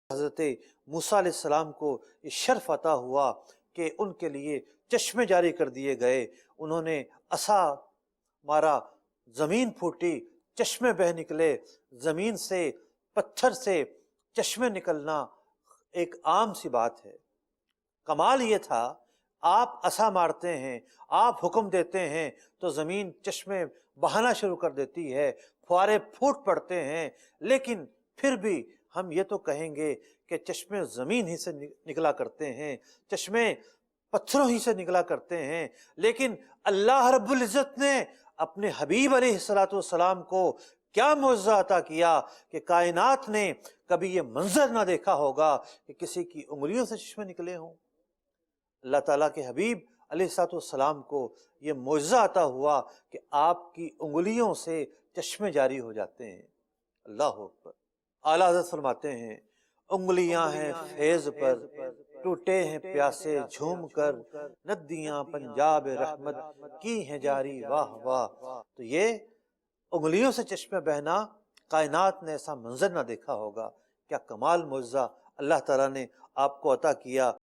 حضرت موسیٰ علیہ السلام کو یہ شرف عطا ہوا کہ ان کے لیے چشمے جاری کر دیے گئے. انہوں نے عصا مارا، زمین پھوٹی، چشمے بہہ نکلے. زمین سے، پتھر سے چشمے نکلنا ایک عام سی بات ہے. کمال یہ تھا، آپ عصا مارتے ہیں، آپ حکم دیتے ہیں تو زمین چشمے بہانا شروع کر دیتی ہے، فوارے پھوٹ پڑتے ہیں. لیکن پھر بھی ہم یہ تو کہیں گے کہ چشمے زمین ہی سے نکلا کرتے ہیں، چشمے پتھروں ہی سے نکلا کرتے ہیں. لیکن اللہ رب العزت نے اپنے حبیب علیہ السلام کو کیا معجزہ عطا کیا کہ کائنات نے کبھی یہ منظر نہ دیکھا ہوگا کہ کسی کی انگلیوں سے چشمے نکلے ہوں. اللہ تعالیٰ کے حبیب علیہ السلام کو یہ معجزہ عطا ہوا کہ آپ کی انگلیوں سے چشمے جاری ہو جاتے ہیں. اللہ اکبر. اعلیٰ حضرت فرماتے ہیں، انگلیاں ہیں فیض پر، ٹوٹے ہیں پیاسے جھوم کر، ندیاں پنجاب رحمت کی ہیں جاری واہ واہ. تو یہ انگلیوں سے چشمے بہنا کائنات نے ایسا منظر نہ دیکھا ہوگا. کیا کمال معجزہ اللہ تعالیٰ نے آپ کو عطا کیا.